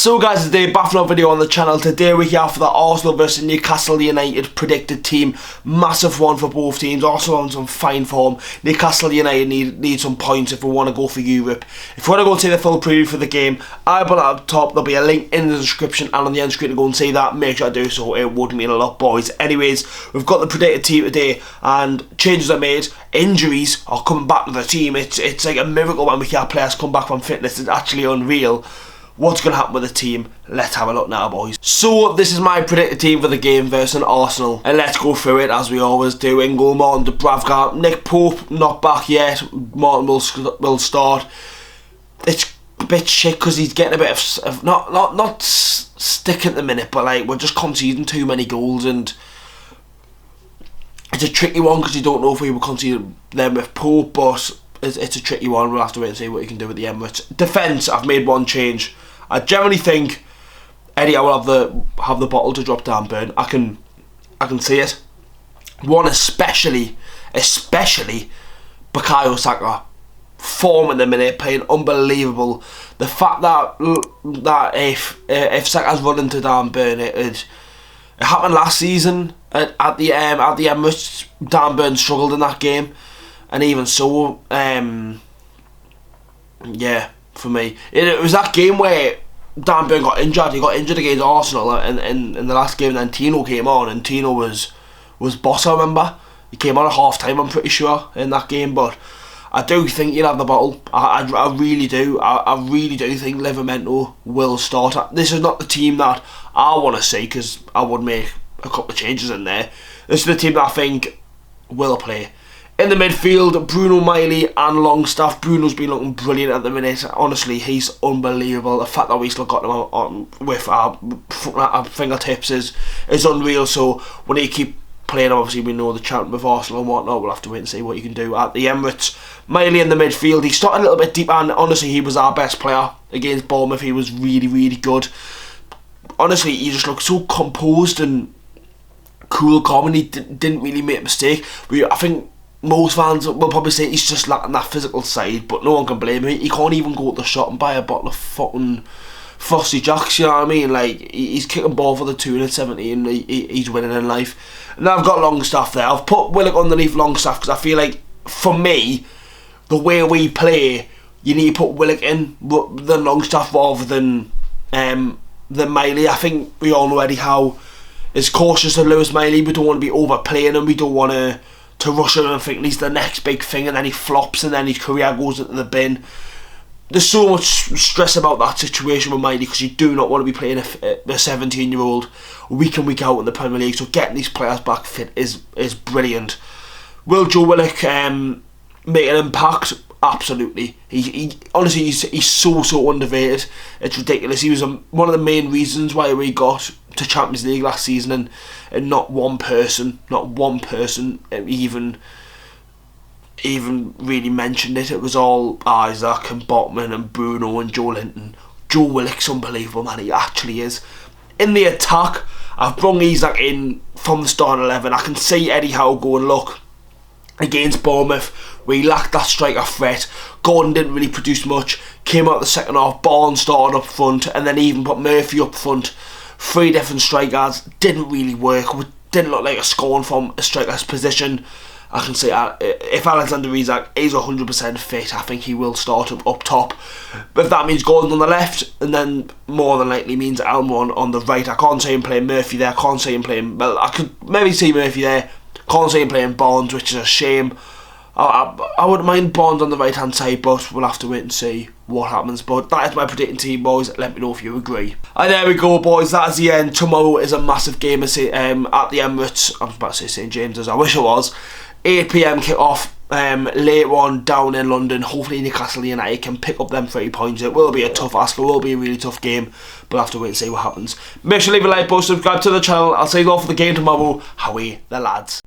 So guys, today back for another video on the channel. Today we're here for the Arsenal versus Newcastle United predicted team. Massive one for both teams. Arsenal on some fine form. Newcastle United need some points if we want to go for Europe. If you want to go and see the full preview for the game, I'll put it up top. There'll be a link in the description and on the end screen to go and see that. Make sure I do so, it would mean a lot, boys. Anyways, we've got the predicted team today and changes are made. Injuries are coming back to the team. It's like a miracle when we hear players come back from fitness. It's actually unreal. What's going to happen with the team? Let's have a look now, boys. So, this is my predicted team for the game versus Arsenal. And let's go through it as we always do. In goal, Martin Dubravka. Nick Pope, not back yet. Martin will start. It's a bit shit because he's getting a bit of not stick at the minute, but like we're just conceding too many goals and it's a tricky one because you don't know if we will concede them with Pope, but it's a tricky one. We'll have to wait and see what you can do with the Emirates. Defence, I've made one change. I generally think Eddie, I will have the bottle to drop down burn. I can see it. One especially Bukayo Saka. Form at the minute, playing unbelievable. The fact that if Saka's running to Dan Burn, it happened last season at the Emirates. Dan Burn struggled in that game, and even so, yeah, for me, it was that game where Dan Burn got injured. He got injured against Arsenal in the last game, and then Tino came on, and Tino was boss. I remember he came on at half time. I'm pretty sure in that game, but I do think he'll have the bottle. I really do. I really do think Livramento will start. This is not the team that I want to see because I would make a couple of changes in there. This is the team that I think will play. In the midfield, Bruno, Miley and Longstaff. Bruno's been looking brilliant at the minute. Honestly, he's unbelievable. The fact that we still got him on with our fingertips is unreal. So when he keep playing, obviously we know the chant with Arsenal and whatnot. We'll have to wait and see what you can do at the Emirates. Miley in the midfield. He started a little bit deep, and honestly, he was our best player against Bournemouth. He was really, really good. Honestly, he just looked so composed and cool, calm, and he didn't really make a mistake. I think most fans will probably say he's just lacking that physical side, but no one can blame him. He can't even go to the shop and buy a bottle of fucking Frosty Jacks, you know what I mean? Like, he's kicking ball for the 270 and he's winning in life. And I've got Longstaff there. I've put Willock underneath Longstaff because I feel like, for me, the way we play, you need to put Willock in than Longstaff rather than Miley. I think we all know Eddie Howe is cautious of Lewis Miley. We don't want to be overplaying him. We don't want to rush him and think he's the next big thing, and then he flops and then his career goes into the bin. There's so much stress about that situation with Miley because you do not want to be playing a 17-year-old week in, week out in the Premier League. So getting these players back fit is brilliant. Will Joe Willock make an impact? Absolutely. He honestly, he's so underrated. It's ridiculous. He was one of the main reasons why we got to Champions League last season, and not one person even really mentioned it. It was all Isaac and Botman and Bruno and Joe Linton. Joe Willock's unbelievable, man. He actually is. In the attack, I've brought Isaac in from the starting 11. I can see Eddie Howe going, look, against Bournemouth, we lacked that striker threat. Gordon didn't really produce much. Came out the second half, Barnes started up front, and then even put Murphy up front. 3 different strikers, didn't really work. Didn't look like a scoring from a striker's position. I can say if Alexander Isak is 100% fit, I think he will start up top. But if that means Gordon on the left, and then more than likely means Elmo on the right. I can't see him playing Murphy there. I can't see him playing... Well, I could maybe see Murphy there. Can't see him playing Barnes, which is a shame. I wouldn't mind Barnes on the right hand side, but we'll have to wait and see what happens. But that is my predicting team, boys. Let me know if you agree. And there we go, boys. That is the end. Tomorrow is a massive game at the Emirates. I was about to say St James's. I wish it was. 8 PM kick-off. Later on down in London. Hopefully Newcastle United can pick up them 3 points. It will be a tough ask. It will be a really tough game. But I'll have to wait and see what happens. Make sure to leave a like, post, subscribe to the channel. I'll see you all for the game tomorrow. Howie the lads.